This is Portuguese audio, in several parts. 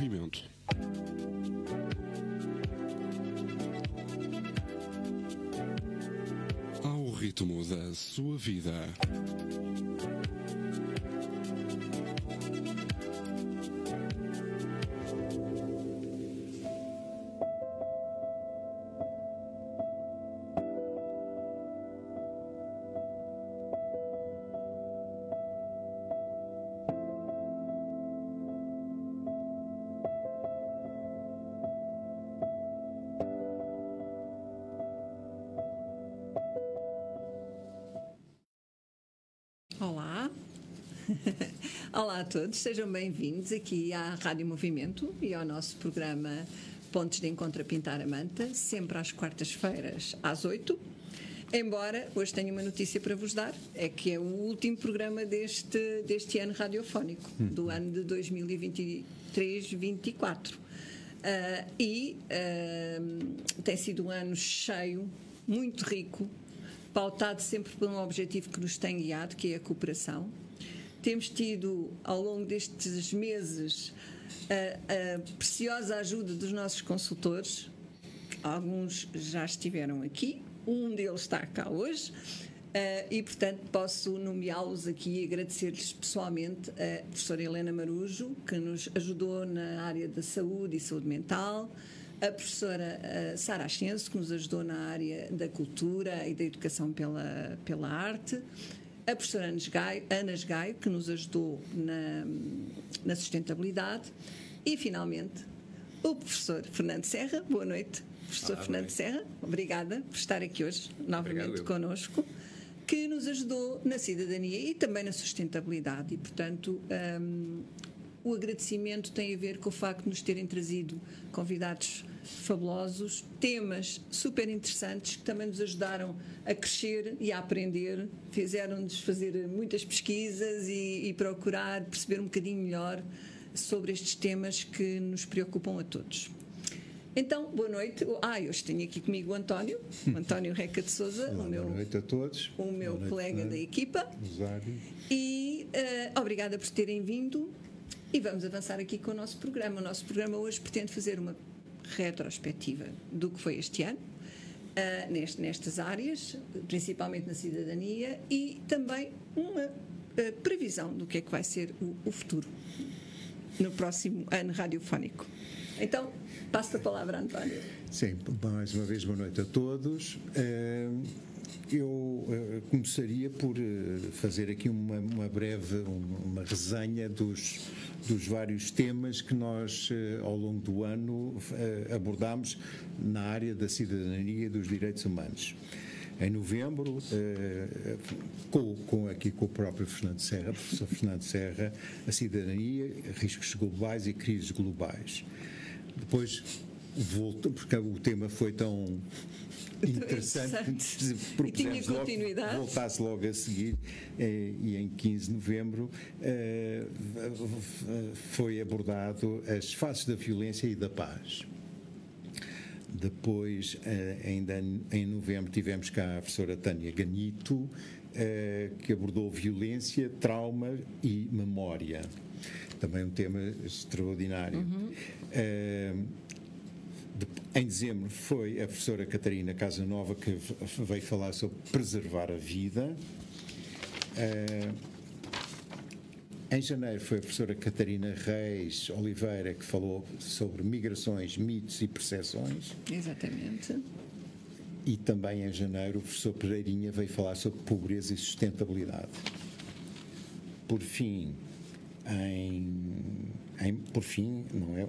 Movimento. Ao ritmo da sua vida. Olá, olá a todos, sejam bem-vindos aqui à Rádio Movimento e ao nosso programa Pontos de Encontro a Pintar a Manta, sempre às quartas-feiras às 8. Embora hoje tenha uma notícia para vos dar, é que é o último programa deste ano radiofónico, do ano de 2023-24. Tem sido um ano cheio, muito rico, pautado sempre por um objetivo que nos tem guiado, que é a cooperação. Temos tido, ao longo destes meses, a preciosa ajuda dos nossos consultores. Alguns já estiveram aqui, um deles está cá hoje, e, portanto, posso nomeá-los aqui e agradecer-lhes pessoalmente a professora Helena Marujo, que nos ajudou na área da saúde e saúde mental, a professora Sara Ascenso, que nos ajudou na área da cultura e da educação pela arte, a professora Ana Esgaio, que nos ajudou na sustentabilidade, e, finalmente, o professor Fernando Serra. Boa noite, professor Fernando Serra. Obrigada por estar aqui hoje, novamente connosco, que nos ajudou na cidadania e também na sustentabilidade. E, portanto, o agradecimento tem a ver com o facto de nos terem trazido convidados fabulosos, temas super interessantes que também nos ajudaram a crescer e a aprender, fizeram-nos fazer muitas pesquisas e procurar perceber um bocadinho melhor sobre estes temas que nos preocupam a todos. Então, boa noite. Hoje tenho aqui comigo o António Reca de Sousa, boa noite a todos. O meu colega da equipa. E obrigada por terem vindo. E vamos avançar aqui com o nosso programa. O nosso programa hoje pretende fazer uma retrospectiva do que foi este ano, nestas áreas, principalmente na cidadania, e também uma previsão do que é que vai ser o futuro no próximo ano radiofónico. Então, passo a palavra a António. Sim, mais uma vez boa noite a todos. Eu começaria por fazer aqui uma breve resenha dos vários temas que nós, ao longo do ano, abordámos na área da cidadania e dos direitos humanos. Em novembro, aqui com o próprio Fernando Serra, professor Fernando Serra, a cidadania, riscos globais e crises globais. Depois voltou, porque o tema foi tão interessante. E tinha continuidade. Voltasse logo a seguir, e em 15 de novembro foi abordado as fases da violência e da paz. Depois, ainda em novembro, tivemos cá a professora Tânia Ganito, que abordou violência, trauma e memória. Também um tema extraordinário. Em dezembro foi a professora Catarina Casanova que veio falar sobre preservar a vida. Em janeiro foi a professora Catarina Reis Oliveira que falou sobre migrações, mitos e percepções. Exatamente. E também em janeiro o professor Pereirinha veio falar sobre pobreza e sustentabilidade. Por fim, não é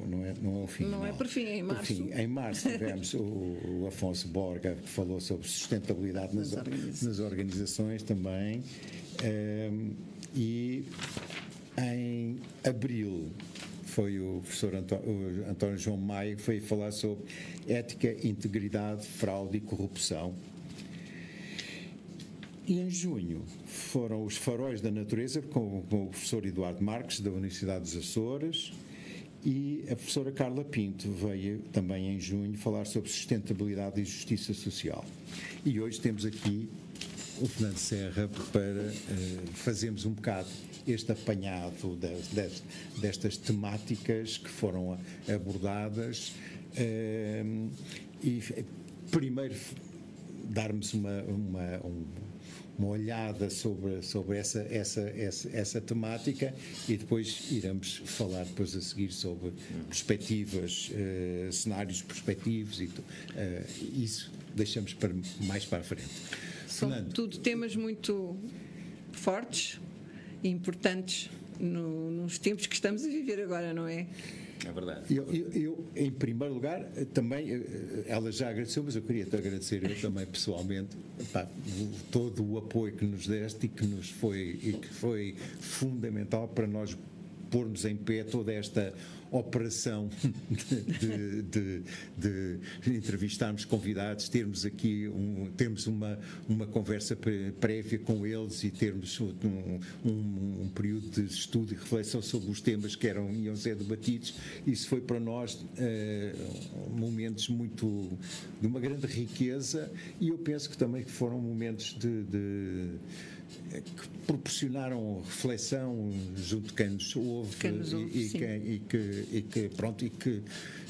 o fim. Não é por fim, é em março. Em março tivemos o Afonso Borga, que falou sobre sustentabilidade nas organizações também. E em abril foi o professor António João Maia que foi falar sobre ética, integridade, fraude e corrupção. E em junho foram os Faróis da Natureza, com o professor Eduardo Marques, da Universidade dos Açores, e a professora Carla Pinto veio também em junho falar sobre sustentabilidade e justiça social. E hoje temos aqui o Fernando Serra para fazermos um bocado este apanhado destas temáticas que foram abordadas e primeiro darmos uma olhada sobre essa temática e depois iremos falar depois a seguir sobre perspectivas, cenários perspectivos e isso deixamos mais para a frente. São tudo temas muito fortes e importantes nos tempos que estamos a viver agora, não é? É verdade. Eu, em primeiro lugar, também, ela já agradeceu, mas eu queria te agradecer eu também pessoalmente, todo o apoio que nos deste e que foi fundamental para nós pormos em pé toda esta operação de entrevistarmos convidados, termos aqui termos uma conversa prévia com eles e termos um período de estudo e reflexão sobre os temas que iam ser debatidos. Isso foi para nós momentos de uma grande riqueza e eu penso que também foram momentos que proporcionaram reflexão junto de quem nos ouve,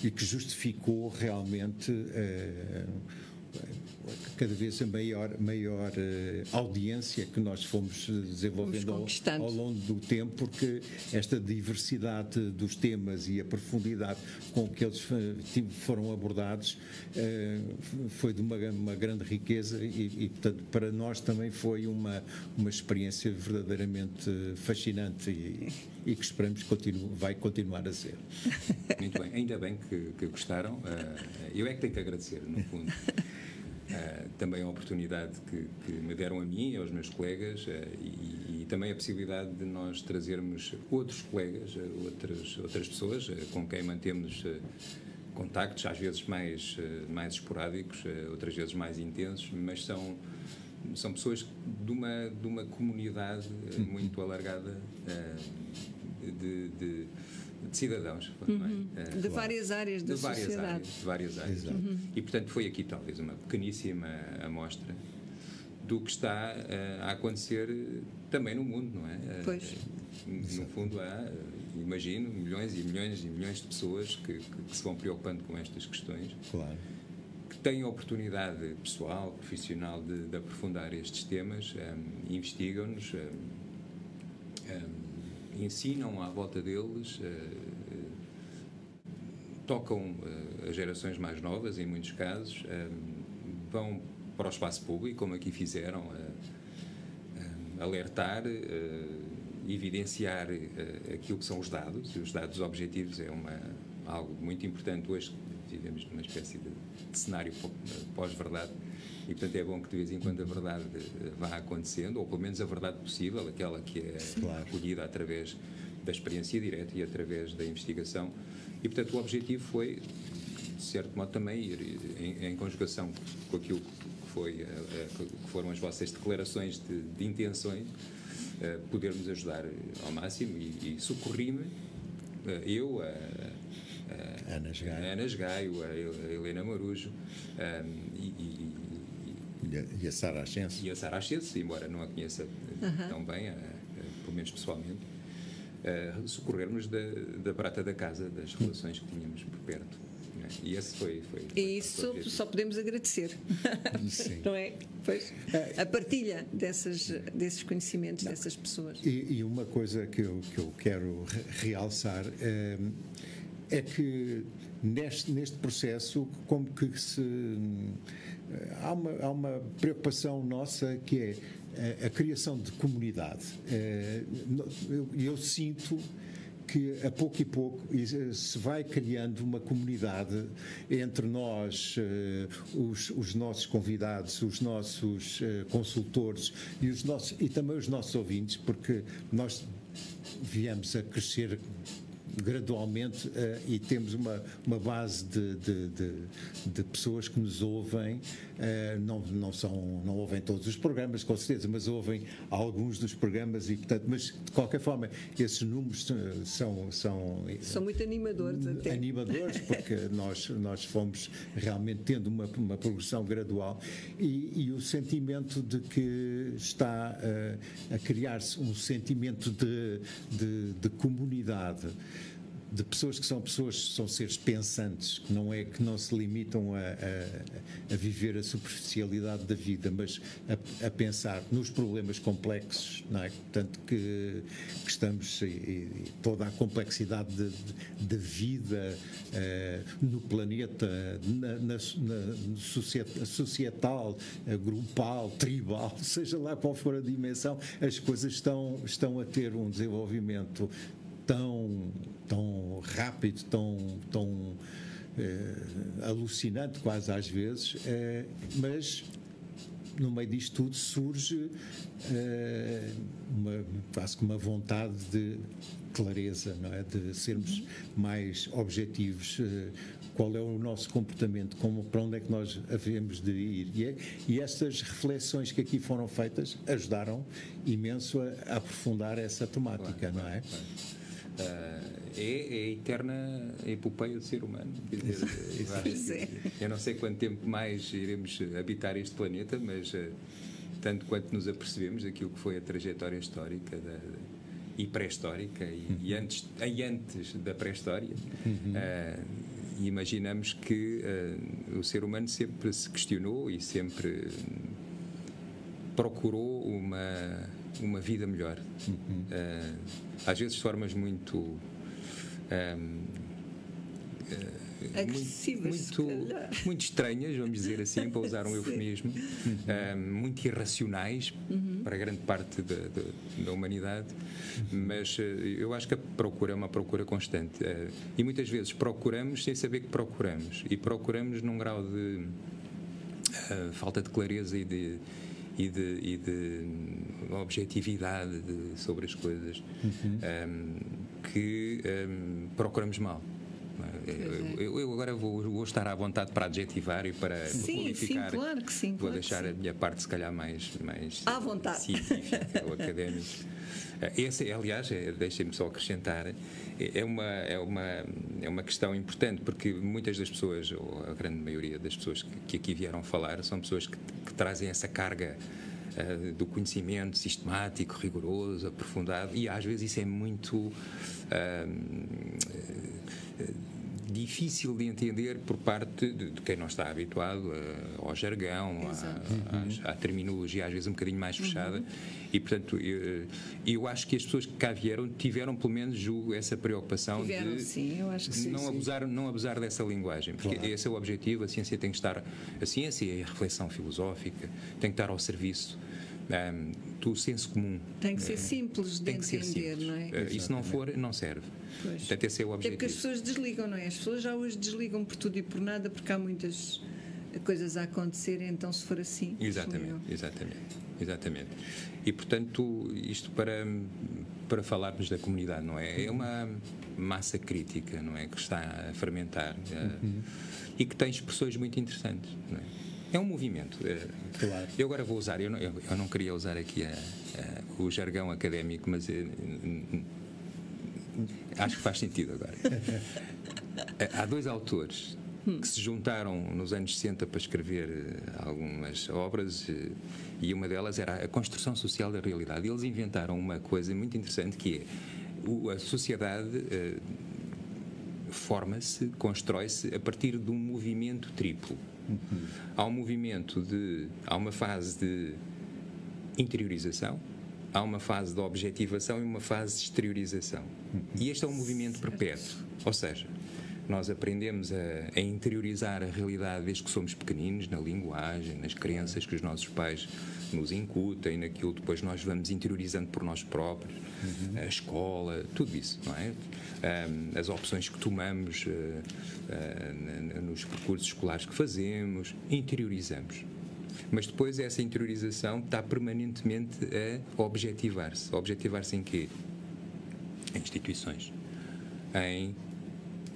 e que justificou realmente cada vez a maior audiência que nós fomos desenvolvendo ao longo do tempo, porque esta diversidade dos temas e a profundidade com que eles foram abordados foi de uma grande riqueza e portanto, para nós também foi uma experiência verdadeiramente fascinante e que esperamos vai continuar a ser. Muito bem, ainda bem que gostaram. Eu é que tenho que agradecer, no fundo. Também a oportunidade que me deram a mim e aos meus colegas e também a possibilidade de nós trazermos outros colegas, outras pessoas com quem mantemos contactos, às vezes mais esporádicos, outras vezes mais intensos, mas são pessoas de uma comunidade muito alargada de cidadãos. De várias áreas da sociedade. De várias áreas. E, portanto, foi aqui talvez uma pequeníssima amostra do que está a acontecer também no mundo, não é? Pois. No fundo, há, imagino, milhões e milhões e milhões de pessoas que se vão preocupando com estas questões. Claro. Que têm a oportunidade pessoal, profissional de aprofundar estes temas, investigam-nos, ensinam à volta deles, tocam as gerações mais novas, em muitos casos, vão para o espaço público, como aqui fizeram, alertar, evidenciar aquilo que são os dados objetivos é algo muito importante. Hoje vivemos numa espécie de cenário pós-verdade e, portanto, é bom que de vez em quando a verdade vá acontecendo, ou pelo menos a verdade possível, aquela que é recolhida através da experiência direta e através da investigação. E, portanto, o objetivo foi, de certo modo, também ir em conjugação com aquilo que foram as vossas declarações de intenções, podermos ajudar ao máximo e socorri-me, eu, a Ana Esgaio, a Helena Marujo e a Sara Ascenso. E a Sara Ascenso, embora não a conheça tão bem, pelo menos pessoalmente, socorrer-nos da prata da casa, das relações que tínhamos por perto. Né? E esse foi e isso só podemos agradecer. Sim. Não é? Pois, a partilha desses conhecimentos, dessas pessoas. E uma coisa que eu quero realçar é que neste processo como que há uma preocupação nossa que é a criação de comunidade. Eu sinto que a pouco e pouco se vai criando uma comunidade entre nós, os nossos convidados, os nossos consultores e também os nossos ouvintes, porque nós viemos a crescer gradualmente e temos uma base de pessoas que nos ouvem, não ouvem todos os programas, com certeza, mas ouvem alguns dos programas e, portanto, mas de qualquer forma, esses números São muito animadores até. Animadores, porque nós fomos realmente tendo uma progressão gradual e o sentimento de que está a criar-se um sentimento de comunidade, de pessoas que são seres pensantes, que não se limitam a viver a superficialidade da vida, mas a pensar nos problemas complexos, não é? Portanto, que estamos, e toda a complexidade da vida no planeta, na societal, grupal, tribal, seja lá qual for a dimensão, as coisas estão a ter um desenvolvimento tão rápido, tão alucinante quase às vezes, mas no meio disto tudo surge quase que uma vontade de clareza, não é? De sermos mais objetivos, qual é o nosso comportamento, para onde é que nós havemos de ir. E estas reflexões que aqui foram feitas ajudaram imenso a aprofundar essa temática, não é? É a eterna epopeia do ser humano. Quer dizer, eu não sei quanto tempo mais iremos habitar este planeta, mas tanto quanto nos apercebemos daquilo que foi a trajetória histórica e pré-histórica e antes da pré-história, imaginamos que o ser humano sempre se questionou e sempre procurou uma vida melhor. Às vezes de formas muito agressivas, muito estranhas, vamos dizer assim, para usar um eufemismo, muito irracionais para grande parte da humanidade, mas eu acho que a procura é uma procura constante, e muitas vezes procuramos sem saber que procuramos, e procuramos num grau de falta de clareza e de objetividade sobre as coisas, que procuramos mal. Eu agora vou estar à vontade para adjetivar e para qualificar. Sim, claro que sim. Vou deixar a minha parte, se calhar, mais à vontade, científica ou académica. Aliás, deixem-me só acrescentar, é uma questão importante, porque muitas das pessoas, ou a grande maioria das pessoas que aqui vieram falar, são pessoas que trazem essa carga do conhecimento sistemático, rigoroso, aprofundado, e às vezes isso é muito difícil de entender por parte de quem não está habituado ao jargão, à terminologia às vezes um bocadinho mais fechada, e portanto eu acho que as pessoas que cá vieram tiveram pelo menos essa preocupação de sim, eu acho que não abusar dessa linguagem, porque esse é o objetivo. A ciência tem que estar, a ciência e a reflexão filosófica tem que estar ao serviço do senso comum. Tem que ser simples de entender, não é? E se não for, não serve. Pois. Portanto, esse é o objetivo. É porque as pessoas desligam, não é? As pessoas já hoje desligam por tudo e por nada, porque há muitas coisas a acontecer, então se for assim... Exatamente. E, portanto, isto para falarmos da comunidade, não é? É uma massa crítica, não é? Que está a fermentar e que tem expressões muito interessantes, não é? É um movimento. Claro. Eu agora vou usar, eu não queria usar aqui o jargão académico, mas acho que faz sentido agora. Há dois autores que se juntaram nos anos 60 para escrever algumas obras, e uma delas era a construção social da realidade. Eles inventaram uma coisa muito interessante, que é a sociedade forma-se, constrói-se a partir de um movimento triplo. Há uma fase de interiorização, há uma fase de objetivação e uma fase de exteriorização. E este é um movimento perpétuo, ou seja, nós aprendemos a interiorizar a realidade desde que somos pequeninos, na linguagem, nas crenças que os nossos pais nos incutem, naquilo que depois nós vamos interiorizando por nós próprios, a escola, tudo isso, não é? As opções que tomamos nos percursos escolares que fazemos, interiorizamos. Mas depois essa interiorização está permanentemente a objetivar-se. Objetivar-se em quê? Em instituições. em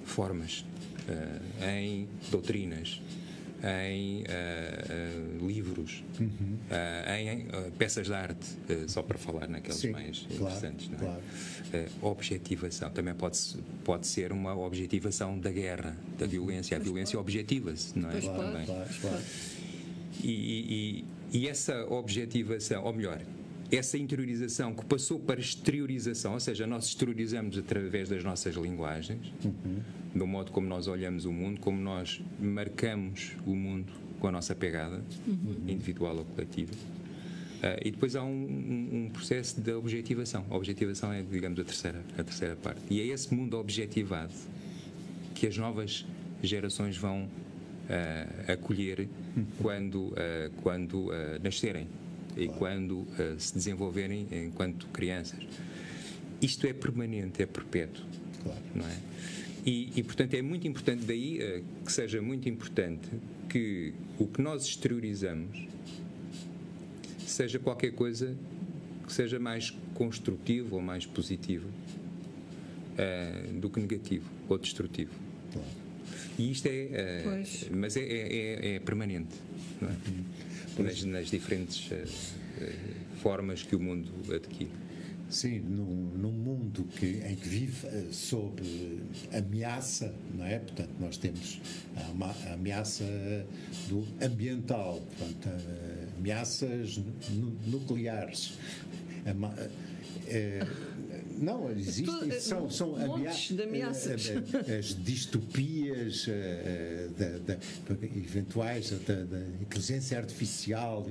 formas, em doutrinas, em livros, em peças de arte, só para falar naqueles mais interessantes. Não é? Claro. Objetivação também pode ser uma objetivação da guerra, da violência. A violência objetiva-se, não é? Claro. E essa objetivação, ou melhor, essa interiorização que passou para exteriorização, ou seja, nós exteriorizamos através das nossas linguagens, do modo como nós olhamos o mundo, como nós marcamos o mundo com a nossa pegada, individual ou coletiva. E depois há um processo de objetivação. A objetivação é, digamos, a terceira parte. E é esse mundo objetivado que as novas gerações vão acolher quando nascerem e quando se desenvolverem enquanto crianças. Isto é permanente, é perpétuo. Claro. Não é? E, portanto, é muito importante daí que seja muito importante que o que nós exteriorizamos seja qualquer coisa que seja mais construtivo ou mais positivo do que negativo ou destrutivo. Claro. E isto mas é permanente, não é? Nas diferentes formas que o mundo adquire. Sim, num mundo em que vive sob ameaça, não é? Portanto, nós temos a ameaça do ambiental, portanto, ameaças nucleares. Não, existem, são ameaças. As distopias eventuais da inteligência artificial,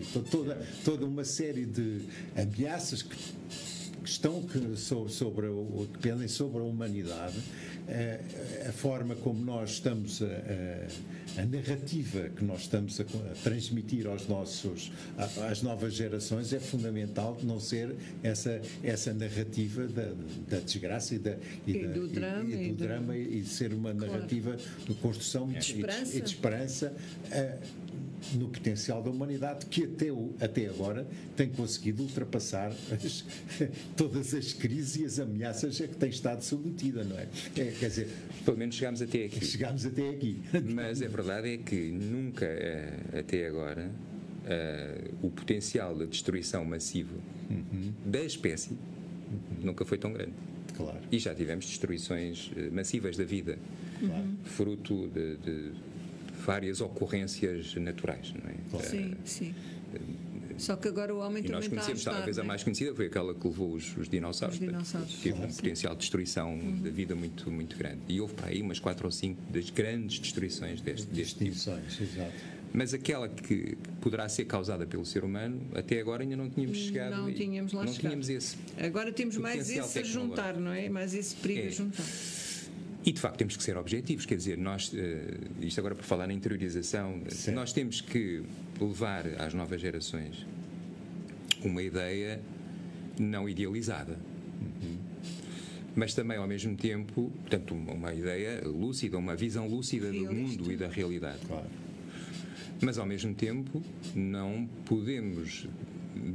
toda uma série de ameaças que pendem sobre a humanidade, a forma como nós estamos a narrativa que nós estamos a transmitir às novas gerações é fundamental de não ser essa narrativa da desgraça e do drama e de ser uma narrativa de construção e de esperança no potencial da humanidade, que até agora tem conseguido ultrapassar todas as crises e as ameaças a que tem estado submetida, não é? Quer dizer, pelo menos chegámos até aqui. Chegámos até aqui. Mas a verdade é que nunca, até agora, o potencial de destruição massiva da espécie nunca foi tão grande. Claro. E já tivemos destruições massivas da vida, fruto de várias ocorrências naturais, não é? Claro. Sim. Só que agora o homem e nós conhecemos, talvez a mais conhecida foi aquela que levou os dinossauros. Teve um potencial de destruição da vida muito, muito grande. E houve para aí umas 4 ou 5 das grandes destruições deste tipo. Exato. Mas aquela que poderá ser causada pelo ser humano, até agora ainda não tínhamos chegado. Não tínhamos lá chegado. Tínhamos esse. Agora temos mais esse a juntar, não é? Mais esse perigo a juntar. E de facto temos que ser objetivos, quer dizer, nós, isto agora por falar na interiorização, nós temos que levar às novas gerações uma ideia não idealizada, mas também ao mesmo tempo, portanto, uma ideia lúcida, uma visão lúcida do mundo e da realidade. Claro. Mas ao mesmo tempo não podemos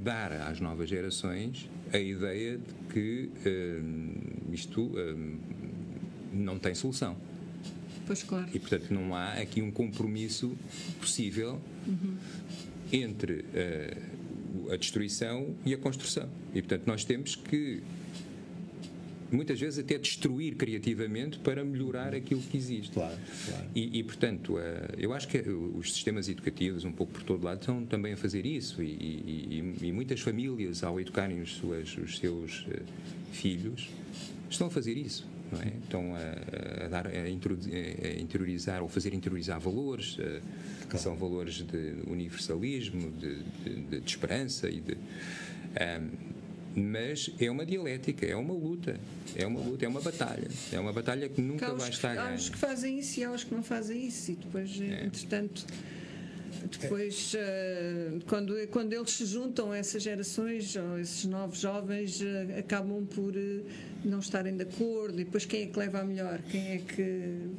dar às novas gerações a ideia de que isto não tem solução. Pois claro. E portanto não há aqui um compromisso possível entre a destruição e a construção. E portanto nós temos que muitas vezes até destruir criativamente para melhorar aquilo que existe. Claro. E portanto, eu acho que os sistemas educativos, um pouco por todo lado, estão também a fazer isso e muitas famílias, ao educarem os seus filhos, estão a fazer isso. Não é? Estão a interiorizar ou fazer interiorizar valores, que são valores de universalismo, de esperança mas é uma dialética, é uma luta, é uma batalha que nunca vai estar a ganhar. Há os que fazem isso e há os que não fazem isso, e depois, entretanto, Depois, quando eles se juntam, essas gerações, ou esses novos jovens, acabam por não estarem de acordo. E depois, quem é que leva a melhor? Quem é que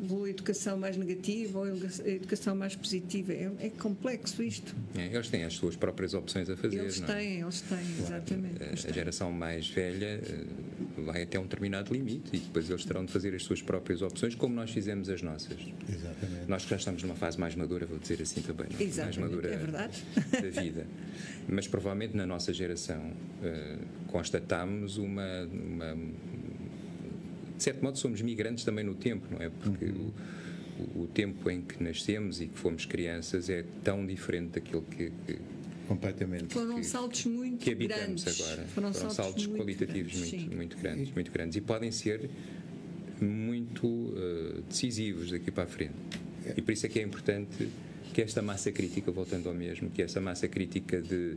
levou a educação mais negativa ou a educação mais positiva? É complexo isto. Eles têm as suas próprias opções a fazer. Eles têm, exatamente. A geração mais velha vai até um determinado limite e depois eles terão de fazer as suas próprias opções, como nós fizemos as nossas. Exatamente. Nós que já estamos numa fase mais madura, vou dizer assim também, mais madura é verdade. da vida. Mas provavelmente na nossa geração constatámos de certo modo somos migrantes também no tempo, não é? Porque o tempo em que nascemos e que fomos crianças é tão diferente daquilo que completamente. Foram saltos muito que habitamos grandes. agora. Foram saltos muito qualitativos grandes, muito grandes e podem ser muito decisivos daqui para a frente. E por isso é que é importante que esta massa crítica, voltando ao mesmo, que essa massa crítica de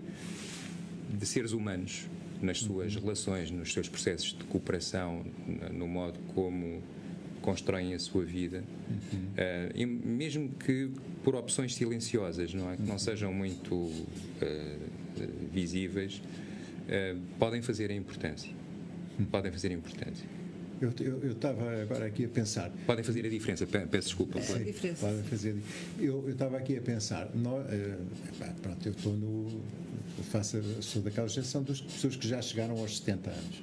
seres humanos nas suas relações, nos seus processos de cooperação, no modo como constroem a sua vida, e mesmo que por opções silenciosas, não é? Que não sejam muito visíveis, podem fazer a importância. Podem fazer a importância. Eu estava agora aqui a pensar. Podem fazer a diferença. Peço desculpa. Podem fazer. Eu estava aqui a pensar. Pronto, eu estou no. Sou daquela geração das pessoas que já chegaram aos 70 anos.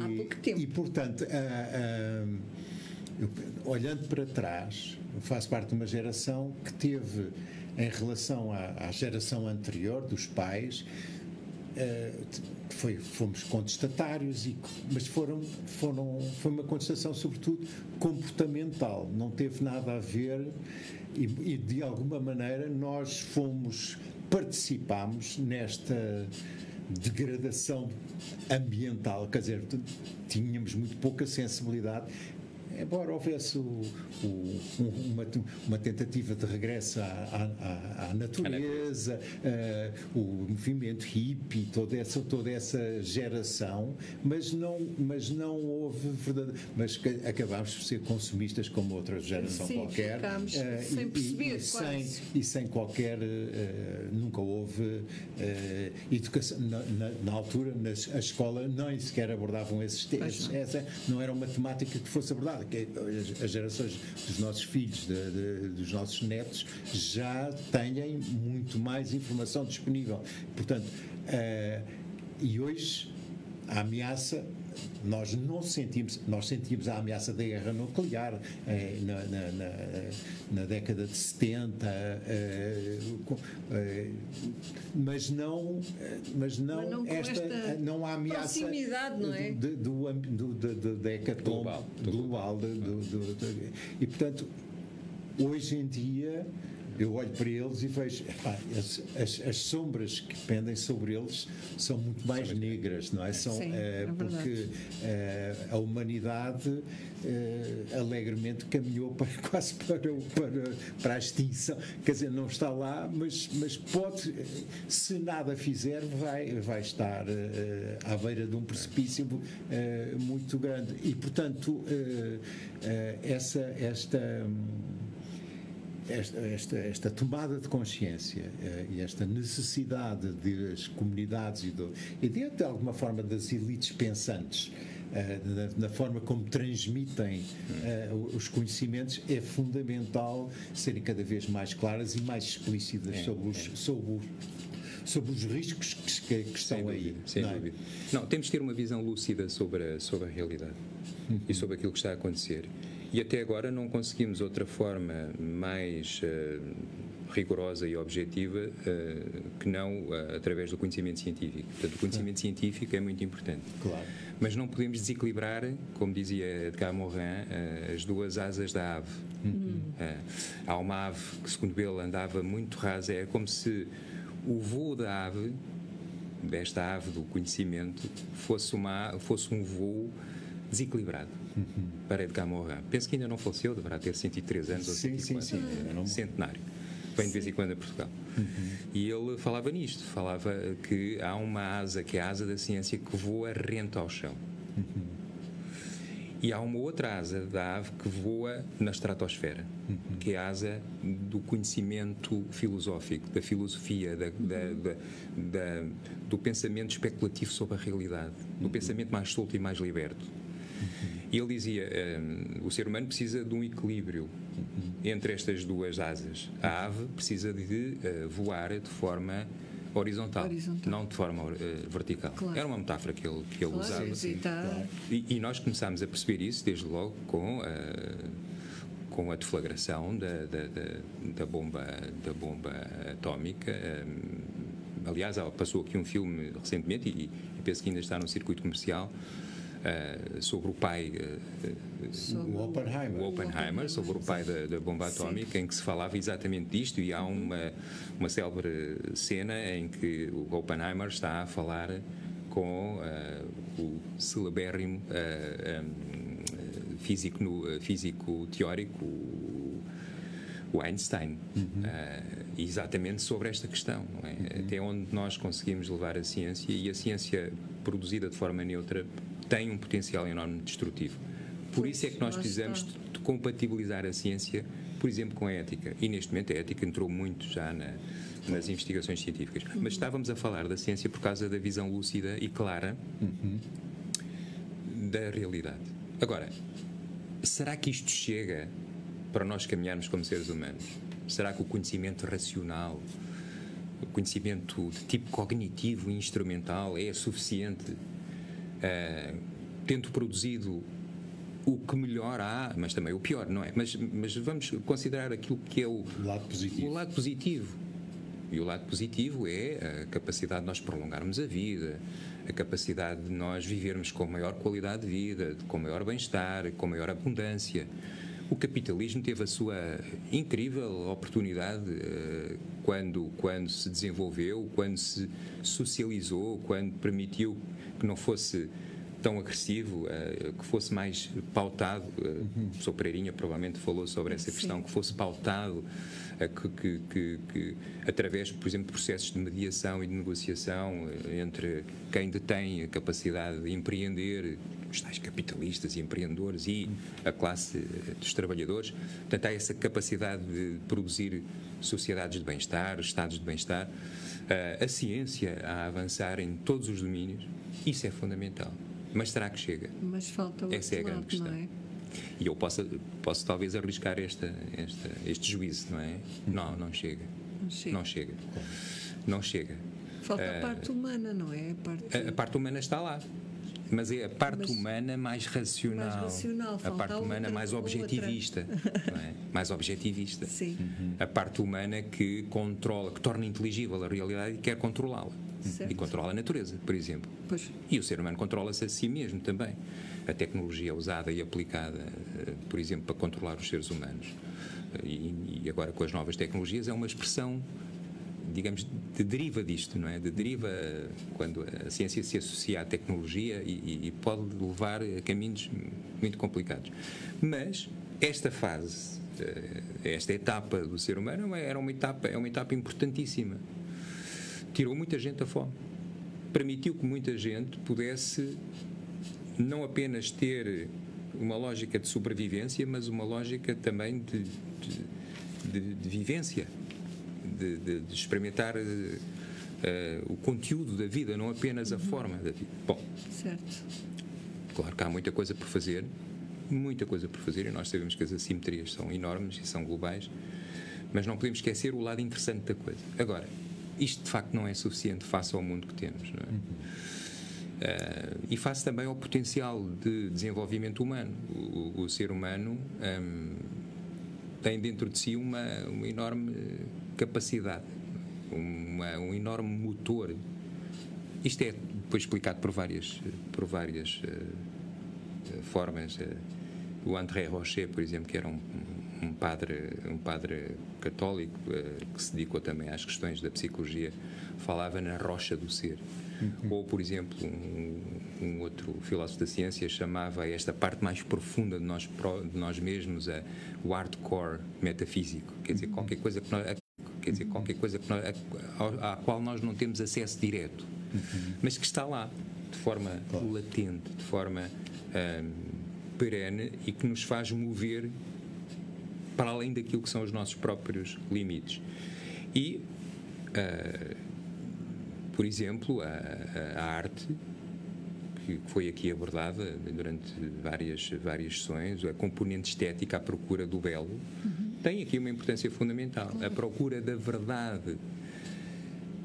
Há pouco tempo. E portanto, olhando para trás, faço parte de uma geração que teve, em relação à geração anterior, dos pais, fomos contestatários, mas foi uma contestação sobretudo comportamental, não teve nada a ver e de alguma maneira nós participámos nesta degradação ambiental, quer dizer, tínhamos muito pouca sensibilidade. Embora houvesse uma tentativa de regresso à natureza, o movimento hippie, toda essa geração, mas não houve verdade. Mas acabámos por ser consumistas como outra geração qualquer. Sem perceber, sem qualquer. Nunca houve educação. Na altura, a escola nem sequer abordavam esses temas. Essa não era uma temática que fosse abordada. Que as gerações dos nossos filhos, dos nossos netos, já têm muito mais informação disponível. Portanto, e hoje a ameaça, nós sentimos a ameaça da guerra nuclear na década de 70, mas não a ameaça proximidade, não é? da hecatombe global. E portanto, hoje em dia eu olho para eles e vejo as sombras que pendem sobre eles são muito mais negras, não é? Porque a humanidade alegremente caminhou quase para a extinção. Quer dizer, não está lá, mas pode, se nada fizer, vai estar à beira de um precipício muito grande. E portanto esta tomada de consciência e esta necessidade das comunidades e de alguma forma das elites pensantes na forma como transmitem os conhecimentos, é fundamental serem cada vez mais claras e mais explícitas sobre os riscos que estão aí. Sem dúvida. Não, temos de ter uma visão lúcida sobre a realidade e sobre aquilo que está a acontecer. E até agora não conseguimos outra forma mais rigorosa e objetiva que não através do conhecimento científico. Portanto, o conhecimento científico é muito importante. Claro. Mas não podemos desequilibrar, como dizia Edgar Morin, as duas asas da ave. Há uma ave que, segundo ele, andava muito rasa. É como se o voo da ave, desta ave do conhecimento, fosse um voo desequilibrado. Para Edgar Morin. Penso que ainda não faleceu, deverá ter 103 anos ou 104. Sim. Centenário. Vem de vez em quando a Portugal. E ele falava nisto, falava que há uma asa, que é a asa da ciência, que voa rente ao chão. E há uma outra asa da ave que voa na estratosfera, que é a asa do conhecimento filosófico, da filosofia, do pensamento especulativo sobre a realidade, do pensamento mais solto e mais liberto. E ele dizia, o ser humano precisa de um equilíbrio entre estas duas asas. A ave precisa de voar de forma horizontal, não de forma vertical. Claro. Era uma metáfora que ele Claro, usava. E nós começámos a perceber isso desde logo com a deflagração da bomba atómica. Aliás, passou aqui um filme recentemente, e penso que ainda está no circuito comercial, sobre o pai, o Oppenheimer, sobre o pai da bomba atómica, em que se falava exatamente disto, e há uma célebre cena em que o Oppenheimer está a falar com o celebérrimo físico teórico, o Einstein, exatamente sobre esta questão, não é? Até onde nós conseguimos levar a ciência, e a ciência produzida de forma neutra tem um potencial enorme destrutivo. Por isso é que nós precisamos de compatibilizar a ciência, por exemplo, com a ética. E neste momento a ética entrou muito já nas investigações científicas. Mas estávamos a falar da ciência por causa da visão lúcida e clara da realidade. Agora, será que isto chega para nós caminharmos como seres humanos? Será que o conhecimento racional, o conhecimento de tipo cognitivo e instrumental é suficiente, tendo produzido o que melhor há, mas também o pior, não é? Mas vamos considerar aquilo que é o lado positivo. E o lado positivo é a capacidade de nós prolongarmos a vida, a capacidade de nós vivermos com maior qualidade de vida, com maior bem-estar, com maior abundância. O capitalismo teve a sua incrível oportunidade quando se desenvolveu, quando se socializou, quando permitiu que não fosse tão agressivo, que fosse mais pautado. O professor Pereirinha provavelmente falou sobre essa questão, que fosse pautado, que através, por exemplo, de processos de mediação e de negociação entre quem detém a capacidade de empreender, os tais capitalistas e empreendedores, e a classe dos trabalhadores. Portanto, há essa capacidade de produzir sociedades de bem-estar, estados de bem-estar. A ciência a avançar em todos os domínios, isso é fundamental. Mas será que chega? Mas falta o Essa é a grande questão. não é? E eu posso talvez arriscar este juízo, não é? Não chega. Não chega. Falta a parte humana, não é? A parte humana está lá. Mas é a parte humana mais racional, a parte humana mais objetivista, não é? Mais objetivista. Sim. A parte humana que controla, que torna inteligível a realidade e quer controlá-la. Certo. E controla a natureza, por exemplo. Pois. E o ser humano controla-se a si mesmo também. A tecnologia é usada e aplicada, por exemplo, para controlar os seres humanos. E agora com as novas tecnologias é uma expressão, digamos, de deriva disto, não é? De deriva quando a ciência se associa à tecnologia e pode levar a caminhos muito complicados. Mas esta fase, esta etapa do ser humano é uma etapa importantíssima. Tirou muita gente da fome. Permitiu que muita gente pudesse não apenas ter uma lógica de sobrevivência, mas uma lógica também de vivência. De experimentar o conteúdo da vida, não apenas a forma da vida. Bom, certo. Claro que há muita coisa por fazer, e nós sabemos que as assimetrias são enormes e são globais, mas não podemos esquecer o lado interessante da coisa. Agora, isto de facto não é suficiente face ao mundo que temos, não é? E face também ao potencial de desenvolvimento humano. O ser humano tem dentro de si uma enorme capacidade, um enorme motor. Isto é depois explicado por várias formas. O André Rocher, por exemplo, que era um padre católico que se dedicou também às questões da psicologia, falava na rocha do ser. Ou, por exemplo, um outro filósofo da ciência chamava esta parte mais profunda de nós mesmos o hardcore metafísico, quer dizer, qualquer coisa à qual nós não temos acesso direto, mas que está lá de forma latente, de forma perene e que nos faz mover para além daquilo que são os nossos próprios limites. E, por exemplo, a arte, que foi aqui abordada durante várias sessões, a componente estética à procura do belo, tem aqui uma importância fundamental. A procura da verdade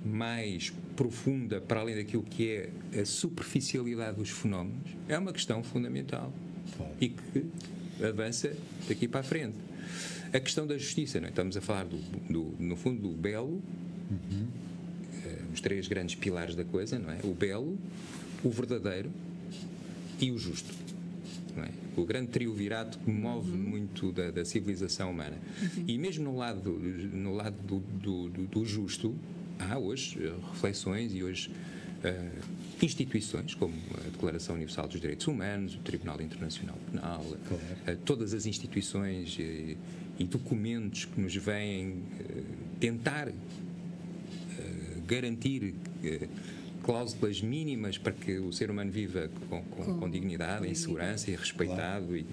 mais profunda, para além daquilo que é a superficialidade dos fenómenos, é uma questão fundamental e que avança daqui para a frente. A questão da justiça, não é? Estamos a falar, no fundo, do belo, os três grandes pilares da coisa, não é? O belo, o verdadeiro e o justo. Não é? O grande triunvirato que move muito da civilização humana. E mesmo no lado do justo, há hoje reflexões e hoje instituições como a Declaração Universal dos Direitos Humanos, o Tribunal Internacional Penal, todas as instituições e documentos que nos vêm tentar garantir cláusulas mínimas para que o ser humano viva com dignidade, em segurança e respeitado. E, o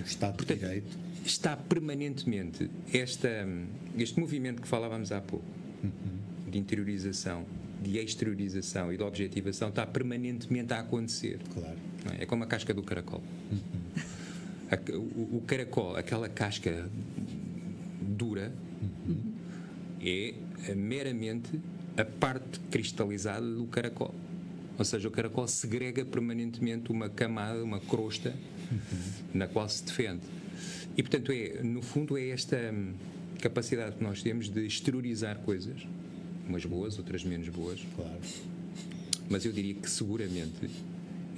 Estado de Direito. Está permanentemente este movimento que falávamos há pouco, de interiorização, de exteriorização e de objetivação, está permanentemente a acontecer. Claro. Não é? É como a casca do caracol. O caracol, aquela casca dura, é meramente a parte cristalizada do caracol. Ou seja, o caracol segrega permanentemente uma camada, uma crosta na qual se defende. E, portanto, no fundo, é esta capacidade que nós temos de exteriorizar coisas, umas boas, outras menos boas. Claro. Mas eu diria que, seguramente,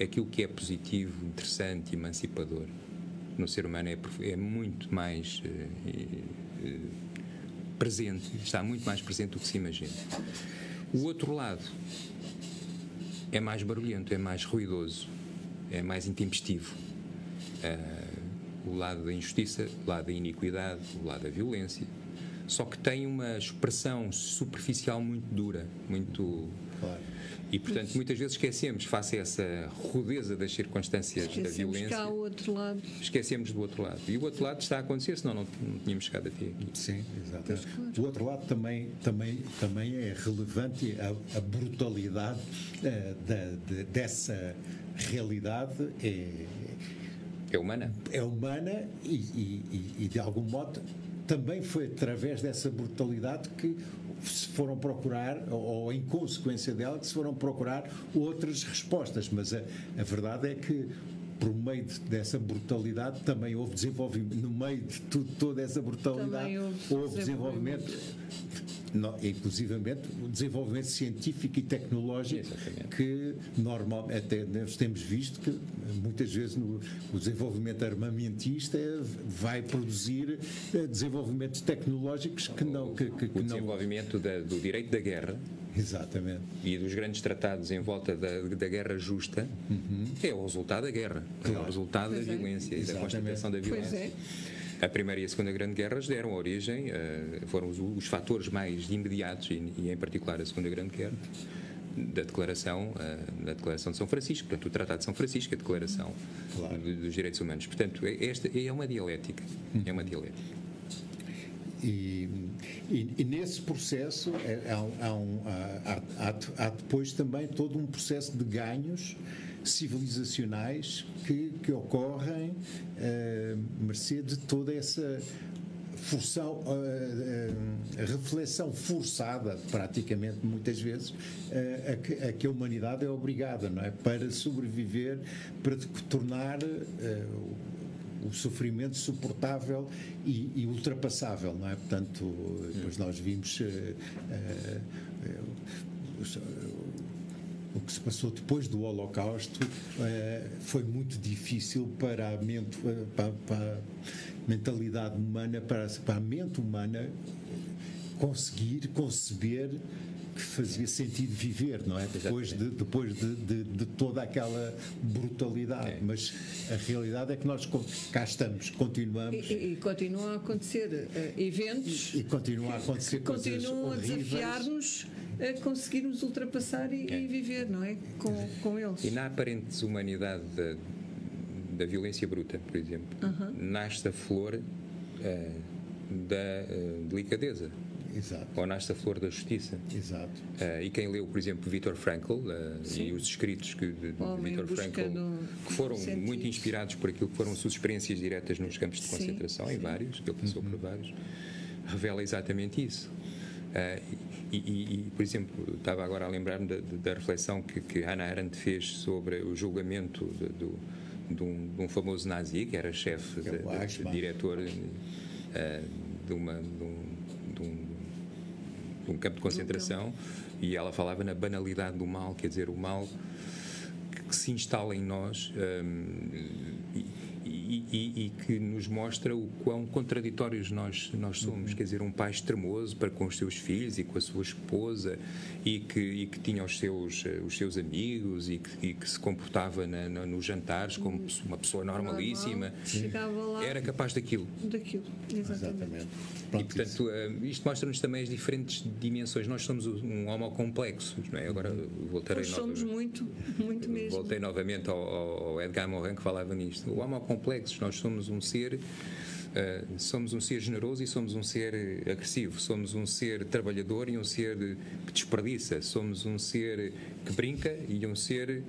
aquilo que é positivo, interessante e emancipador no ser humano é muito mais presente, está muito mais presente do que se imagina. O outro lado é mais barulhento, é mais ruidoso, é mais intempestivo. O lado da injustiça, o lado da iniquidade, o lado da violência, só que tem uma expressão superficial muito dura, muito... Claro. E, portanto, muitas vezes esquecemos, face a essa rudeza das circunstâncias da violência, cá o outro lado. esquecemos do outro lado. E o outro lado está a acontecer, senão não tínhamos chegado até aqui. Sim, exatamente. O outro lado também é relevante, a brutalidade dessa realidade É humana. É humana e de algum modo também foi através dessa brutalidade que se foram procurar, ou em consequência dela, que se foram procurar outras respostas. Mas a verdade é que, por meio dessa brutalidade, também houve desenvolvimento. No meio de toda essa brutalidade, houve desenvolvimento. Inclusivamente o desenvolvimento científico e tecnológico. Exatamente. Que normalmente até nós temos visto que muitas vezes o desenvolvimento armamentista vai produzir desenvolvimentos tecnológicos que não... O desenvolvimento do direito da guerra. Exatamente. E dos grandes tratados em volta da guerra justa é o resultado da guerra, é o resultado da violência e da constatação da violência. Pois é. A Primeira e a Segunda Grande Guerras deram origem, foram os fatores mais imediatos, e em particular a Segunda Grande Guerra, da Declaração de São Francisco, portanto, o Tratado de São Francisco, a Declaração dos Direitos Humanos. Portanto, esta é uma dialética. É uma dialética. E nesse processo há depois também todo um processo de ganhos civilizacionais que ocorrem mercê de toda essa reflexão forçada, praticamente muitas vezes, a que a humanidade é obrigada, não é? Para sobreviver, para tornar o sofrimento suportável e ultrapassável, não é? Portanto, depois nós vimos o que se passou depois do Holocausto foi muito difícil para a mentalidade humana, para a mente humana conseguir conceber que fazia sentido viver, não é? Depois de toda aquela brutalidade. Mas a realidade é que nós cá estamos, continuamos. E continuam a acontecer eventos. E continuam a acontecer coisas horríveis. Continuam a desafiar-nos a conseguirmos ultrapassar e viver, não é? Com eles. E na aparente desumanidade da violência bruta, por exemplo, nasce a flor da delicadeza. Exato. Ou nasce a flor da justiça. Exato. E quem leu, por exemplo, Viktor Frankl e os escritos de Viktor Frankl, que foram muito inspirados por aquilo que foram suas experiências diretas nos campos de concentração, em vários, que ele passou por vários, revela exatamente isso. Por exemplo, estava agora a lembrar-me da reflexão que Hannah Arendt fez sobre o julgamento de um famoso nazi, que era chefe, diretor de um campo de concentração, e ela falava na banalidade do mal, quer dizer, o mal que se instala em nós e que nos mostra o quão contraditórios nós somos, quer dizer, um pai extremoso para com os seus filhos e com a sua esposa e que tinha os seus amigos e que se comportava nos jantares como uma pessoa normalíssima. Chegava lá, era capaz daquilo. Exatamente. E, portanto, isto mostra-nos também as diferentes dimensões. Nós somos um homo complexo, não é? Agora voltarei somos muito mesmo. Voltei novamente ao Edgar Morin, que falava nisto. O homo complexo, nós somos um ser generoso e somos um ser agressivo, somos um ser trabalhador e um ser que desperdiça, somos um ser que brinca e um ser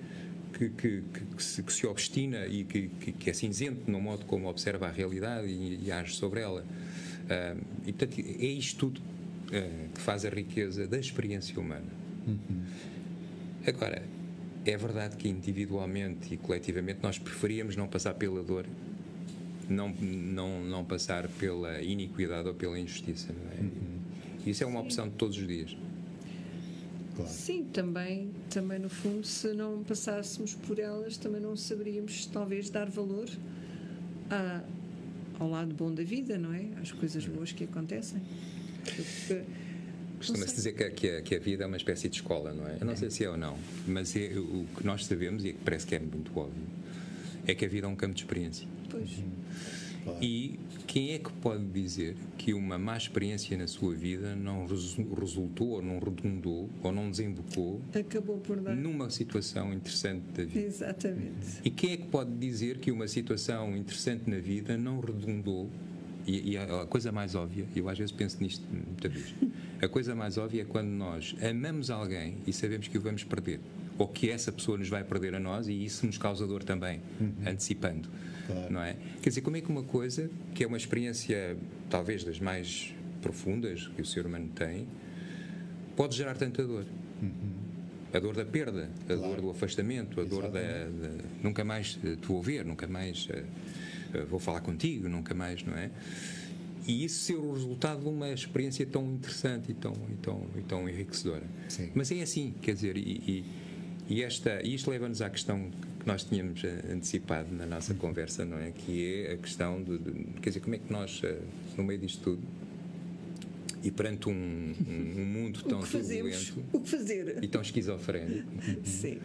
que se obstina e que é cinzento no modo como observa a realidade e age sobre ela. E portanto é isto tudo que faz a riqueza da experiência humana. Agora, é verdade que individualmente e coletivamente nós preferíamos não passar pela dor, não passar pela iniquidade ou pela injustiça, não é? Isso é uma opção de todos os dias. Claro. Sim, também no fundo, se não passássemos por elas, também não saberíamos talvez dar valor ao lado bom da vida, não é? Às coisas boas que acontecem. Costuma-se dizer que a vida é uma espécie de escola, não é? Eu não sei se é ou não, mas o que nós sabemos, e que parece que é muito óbvio, é que a vida é um campo de experiência. Pois. Claro. E quem é que pode dizer que uma má experiência na sua vida não resultou, ou não redundou, ou não desembocou Acabou por dar. numa situação interessante da vida? Exatamente. E quem é que pode dizer que uma situação interessante na vida não redundou? E a coisa mais óbvia, eu às vezes penso nisto muitas vezes, a coisa mais óbvia é quando nós amamos alguém e sabemos que o vamos perder, ou que essa pessoa nos vai perder a nós, e isso nos causa dor também, antecipando. Claro. Não é? Quer dizer, como é que uma coisa que é uma experiência talvez das mais profundas que o ser humano tem pode gerar tanta dor? A dor da perda, a dor do afastamento, a dor da nunca mais te vou ver, nunca mais vou falar contigo, nunca mais, não é? E isso ser o resultado de uma experiência tão interessante e tão enriquecedora. Sim. Mas é assim, quer dizer, isto leva-nos à questão que nós tínhamos antecipado na nossa conversa, não é? Que é a questão quer dizer, como é que nós, no meio disto tudo, e perante um mundo tão turbulento o que fazer? E tão esquizofrénico, Sim.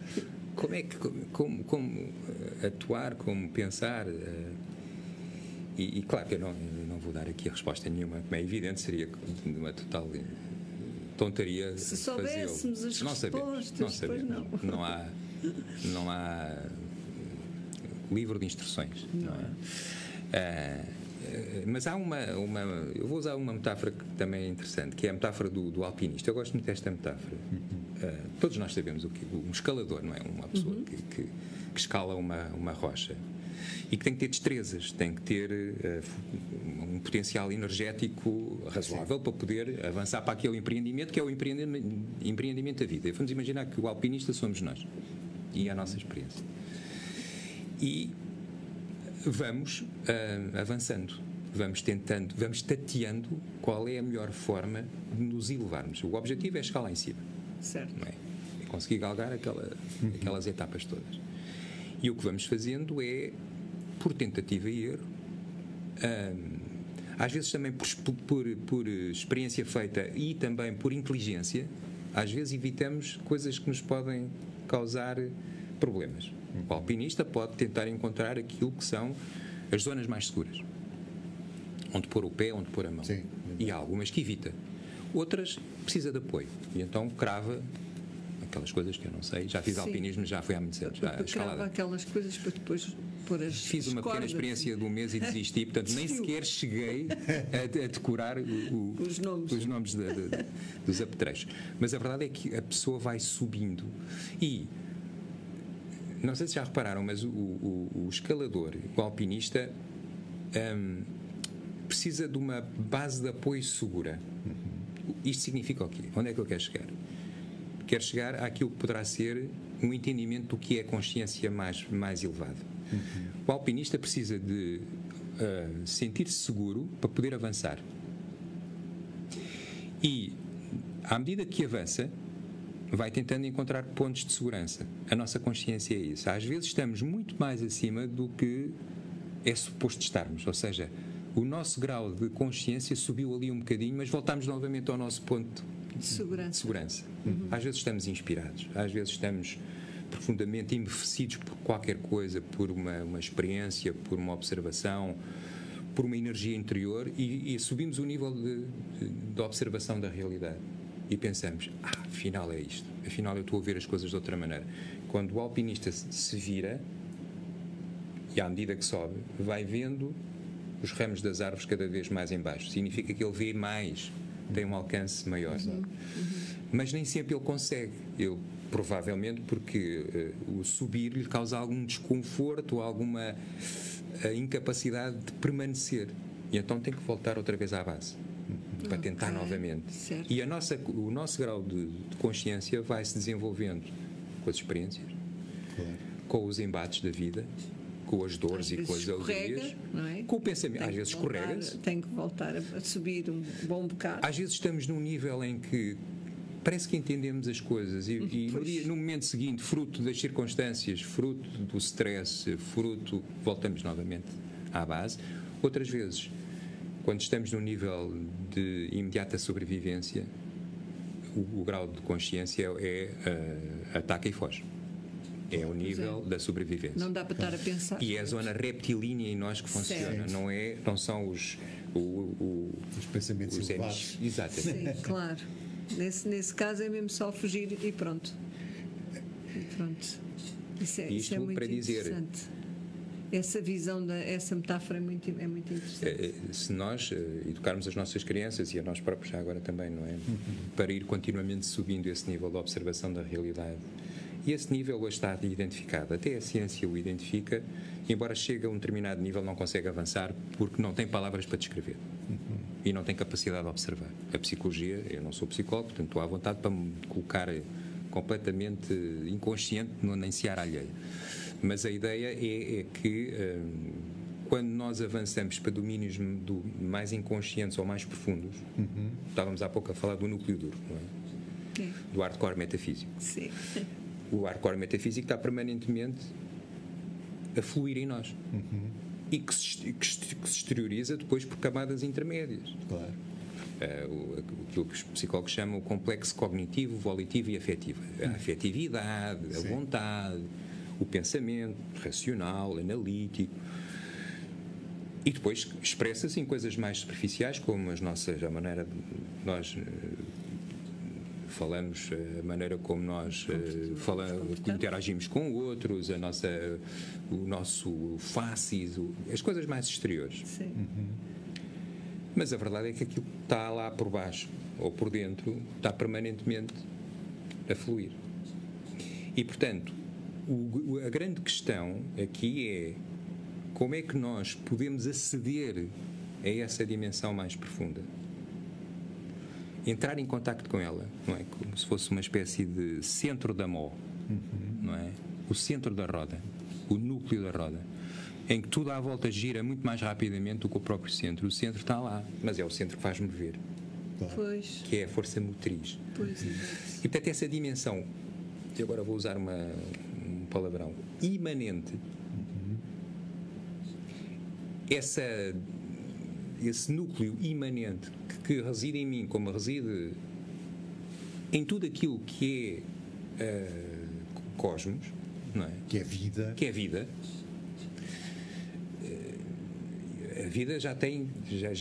como é que como atuar, como pensar? E claro que eu não vou dar aqui a resposta nenhuma, como é evidente, seria uma total tonteria. Se soubéssemos as respostas, não sabemos. Não há livro de instruções. Não é? Mas há eu vou usar uma metáfora que também é interessante, que é a metáfora do alpinista. Eu gosto muito desta metáfora. Todos nós sabemos um escalador, não é? Uma pessoa que escala uma rocha e que tem que ter destrezas, tem que ter um potencial energético razoável para poder avançar para aquele empreendimento que é o empreendimento da vida. Vamos imaginar que o alpinista somos nós e a nossa experiência. E vamos avançando, vamos tentando, vamos tateando qual é a melhor forma de nos elevarmos. O objetivo é chegar lá em cima. Certo. Não é? É conseguir galgar aquelas etapas todas. E o que vamos fazendo é, por tentativa e erro, às vezes também por experiência feita e também por inteligência, às vezes evitamos coisas que nos podem causar problemas. O alpinista pode tentar encontrar aquilo que são as zonas mais seguras, onde pôr o pé, onde pôr a mão. Sim. E há algumas que evita. Outras precisa de apoio. E então crava aquelas coisas que eu não sei. Já fiz Sim. alpinismo, já fui há muitos anos. Já, Crava escalada. aquelas coisas para depois pôr as Fiz uma pequena cordas. experiência de um mês e desisti, portanto nem sequer cheguei a decorar os nomes dos apetrechos. Mas a verdade é que a pessoa vai subindo e não sei se já repararam, mas o escalador, o alpinista, precisa de uma base de apoio segura. Isto significa o quê? Onde é que eu quero chegar? Quero chegar àquilo que poderá ser um entendimento do que é a consciência mais elevada. O alpinista precisa de sentir-se seguro para poder avançar. E, à medida que avança, vai tentando encontrar pontos de segurança. A nossa consciência é isso. Às vezes estamos muito mais acima do que é suposto estarmos. Ou seja, o nosso grau de consciência subiu ali um bocadinho, mas voltamos novamente ao nosso ponto de segurança. Às vezes estamos inspirados, às vezes estamos profundamente embevecidos por qualquer coisa, por uma experiência, por uma observação, por uma energia interior e subimos o nível de observação da realidade. E pensamos, afinal é isto, afinal eu estou a ver as coisas de outra maneira. Quando o alpinista se vira, e à medida que sobe, vai vendo os ramos das árvores cada vez mais em baixo. Significa que ele vê mais, tem um alcance maior. Mas nem sempre ele consegue. Ele, provavelmente porque o subir lhe causa algum desconforto ou alguma incapacidade de permanecer. E então tem que voltar outra vez à base. Para tentar novamente. Certo. E o nosso grau de consciência vai se desenvolvendo com as experiências, com os embates da vida, com as dores e com as alegrias, com o pensamento. Às vezes escorrega-se. Tem que voltar a subir um bom bocado. Às vezes estamos num nível em que parece que entendemos as coisas e no momento seguinte, fruto das circunstâncias, fruto do stress, voltamos novamente à base. Outras vezes, quando estamos num nível de imediata sobrevivência, o grau de consciência é ataca e foge. É o nível da sobrevivência. Não dá para estar a pensar. E é a zona reptilínea em nós que funciona, não são os pensamentos elevados. Exatamente. Sim, claro. Nesse caso é mesmo só fugir e pronto. Isso é muito para dizer, interessante. Essa visão, essa metáfora é muito interessante. Se nós educarmos as nossas crianças e a nós próprios já agora também, não é? Para ir continuamente subindo esse nível de observação da realidade. E esse nível hoje está identificado. Até a ciência o identifica, embora chegue a um determinado nível não consegue avançar porque não tem palavras para descrever. E não tem capacidade de observar. A psicologia, eu não sou psicólogo, portanto estou à vontade para me colocar completamente inconsciente na seara alheia. Mas a ideia é que quando nós avançamos para domínios mais inconscientes ou mais profundos, estávamos há pouco a falar do núcleo duro, não é? Do hardcore metafísico. Sim. O hardcore metafísico está permanentemente a fluir em nós. E que se exterioriza depois por camadas intermédias. Claro. Aquilo que os psicólogos chamam o complexo cognitivo, volitivo e afetivo. A afetividade, a vontade, o pensamento racional, analítico. E depois expressa-se em coisas mais superficiais, como a maneira de nós falamos, a maneira como nós interagimos com outros, o nosso faces, as coisas mais exteriores. Sim. Mas a verdade é que aquilo que está lá por baixo ou por dentro está permanentemente a fluir. E, portanto, a grande questão aqui é como é que nós podemos aceder a essa dimensão mais profunda. Entrar em contacto com ela, não é? Como se fosse uma espécie de centro da mó, não é? O centro da roda, o núcleo da roda, em que tudo à volta gira muito mais rapidamente do que o próprio centro. O centro está lá, mas é o centro que faz mover, Pois. que é a força motriz. Pois, E portanto essa dimensão, e agora vou usar um palavrão, imanente, esse núcleo imanente que reside em mim, como reside em tudo aquilo que é cosmos, não é? Que é vida. Que é vida. A vida já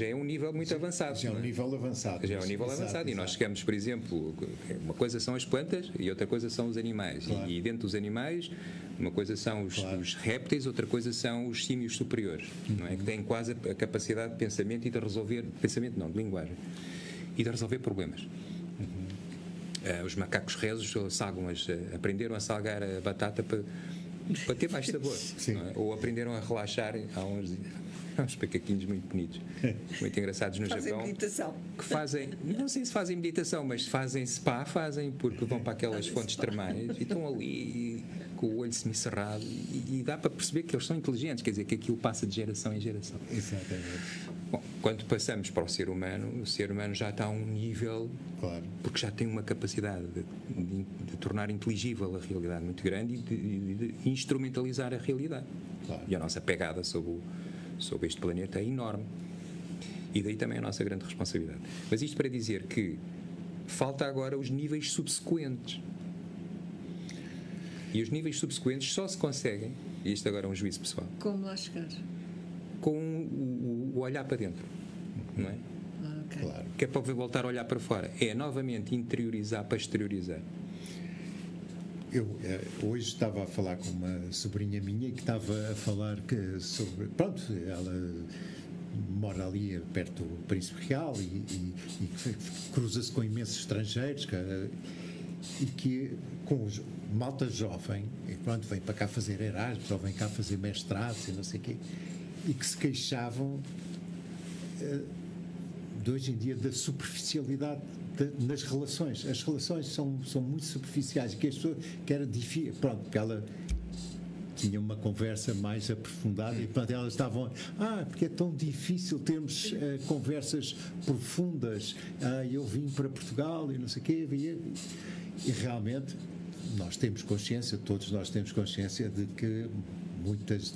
é um nível muito avançado. Já é um nível avançado. Já é um nível avançado. E nós chegamos, por exemplo, uma coisa são as plantas e outra coisa são os animais. Claro. E dentro dos animais, uma coisa são os répteis, outra coisa são os símios superiores, não é? Que têm quase a capacidade de pensamento e de resolver, pensamento não, de linguagem, e de resolver problemas. Os macacos resos aprenderam a salgar a batata para ter mais sabor, não é? Ou aprenderam a relaxar. Há uns macaquinhos muito bonitos, muito engraçados no Japão. Fazem meditação. Que fazem, não sei se fazem meditação, mas fazem spa, porque vão para aquelas fontes termais e estão ali com o olho semicerrado e dá para perceber que eles são inteligentes, quer dizer, que aquilo passa de geração em geração. Exatamente. Bom, quando passamos para o ser humano já está a um nível, porque já tem uma capacidade de tornar inteligível a realidade muito grande e de instrumentalizar a realidade. Claro. E a nossa pegada sobre este planeta é enorme. E daí também a nossa grande responsabilidade. Mas isto para dizer que falta agora os níveis subsequentes. E os níveis subsequentes só se conseguem, e isto agora é um juízo pessoal, como lá chegar? Com o olhar para dentro, não é? Okay. Claro. Que é para voltar a olhar para fora. É novamente interiorizar para exteriorizar. Eu hoje estava a falar com uma sobrinha minha que estava a falar sobre. Pronto, ela mora ali perto do Príncipe Real e cruza-se com imensos estrangeiros e que com os malta jovem, e pronto, vem para cá fazer Erasmus ou vem cá fazer mestrados e não sei o quê, e que se queixavam de hoje em dia da superficialidade nas relações. As relações são muito superficiais, que as pessoas que era difícil, pronto, porque ela tinha uma conversa mais aprofundada e pronto, elas estavam, porque é tão difícil termos conversas profundas, eu vim para Portugal e não sei o quê, e realmente nós temos consciência, todos nós temos consciência de que muitas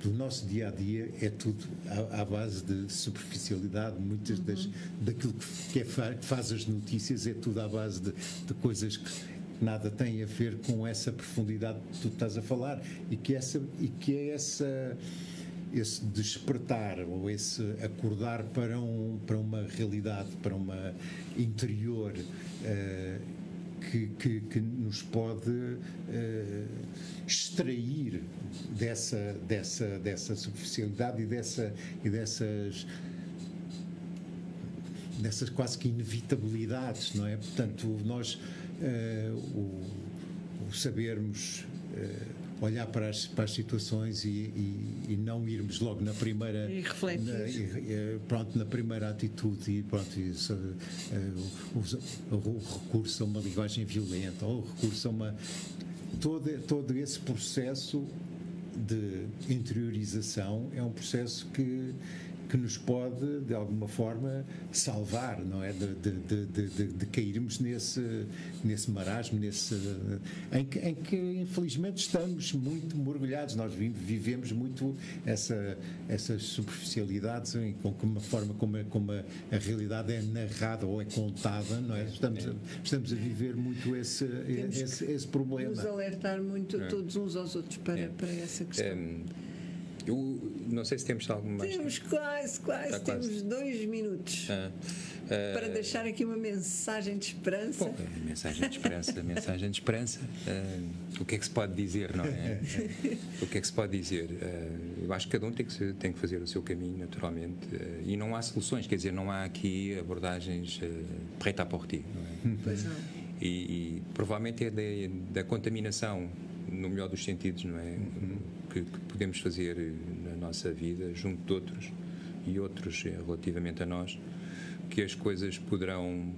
do nosso dia-a-dia é tudo à base de superficialidade, muitas daquilo que faz as notícias é tudo à base de coisas que nada têm a ver com essa profundidade que tu estás a falar e que é esse despertar ou esse acordar para uma realidade, para uma interior que nos pode extrair dessa superficialidade e dessas quase que inevitabilidades, não é? Portanto, nós o sabermos olhar para as situações e não irmos logo na primeira e refletir na primeira atitude e pronto, o recurso a uma linguagem violenta ou o recurso a todo esse processo de interiorização é um processo que nos pode, de alguma forma, salvar, não é? De cairmos nesse marasmo, em que, infelizmente, estamos muito mergulhados. Nós vivemos muito essas superficialidades, com uma forma como a realidade é narrada ou é contada, não é? Estamos a viver muito esse problema. Nos alertar muito todos uns aos outros para essa questão. Eu não sei se temos algo mais. Temos quase. Temos 2 minutos para deixar aqui uma mensagem de esperança. Bom, mensagem de esperança. O que é que se pode dizer, não é? O que é que se pode dizer? Eu acho que cada um tem que fazer o seu caminho, naturalmente. E não há soluções, quer dizer, não há aqui abordagens prêt-à-porter, não é? Pois não. E provavelmente é da contaminação, no melhor dos sentidos, não é? Que podemos fazer na nossa vida, junto de outros e outros relativamente a nós, que as coisas poderão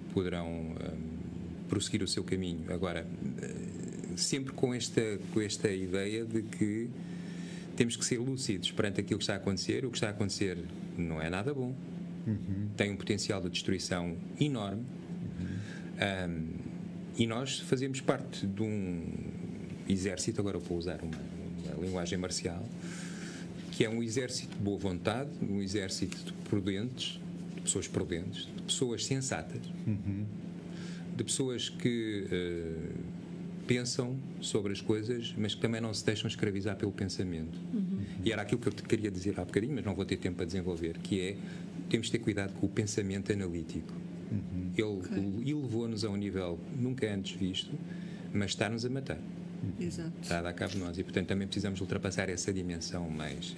prosseguir o seu caminho. Agora, sempre com esta ideia de que temos que ser lúcidos perante aquilo que está a acontecer. O que está a acontecer não é nada bom, tem um potencial de destruição enorme, e nós fazemos parte de um exército, agora vou usar uma linguagem marcial, que é um exército de boa vontade, um exército de prudentes, de pessoas prudentes, de pessoas sensatas, de pessoas que pensam sobre as coisas, mas que também não se deixam escravizar pelo pensamento. E era aquilo que eu te queria dizer há bocadinho, mas não vou ter tempo para desenvolver, que é, temos de ter cuidado com o pensamento analítico. Ele elevou-nos a um nível nunca antes visto, mas está-nos a matar. Exato. Está a dar cabo de nós e, portanto, também precisamos ultrapassar essa dimensão mais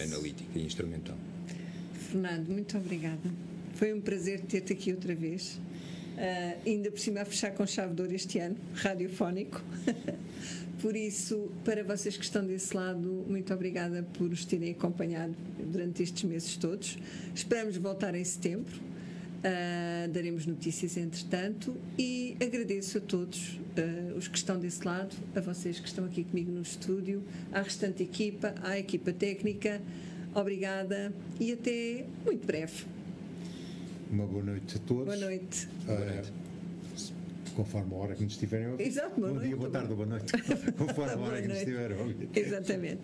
analítica e instrumental. Fernando, muito obrigada. Foi um prazer ter-te aqui outra vez. Ainda por cima a fechar com chave de ouro este ano, radiofónico. Por isso, para vocês que estão desse lado, muito obrigada por nos terem acompanhado durante estes meses todos. Esperamos voltar em setembro. Daremos notícias entretanto e agradeço a todos os que estão desse lado, a vocês que estão aqui comigo no estúdio, à restante equipa, à equipa técnica. Obrigada e até muito breve. Uma boa noite a todos. Boa noite. Conforme a hora que nos estiverem a ouvir. Exato, boa Bom dia, noite. boa tarde, boa noite. Conforme a hora que nos estiverem a ouvir. Exatamente.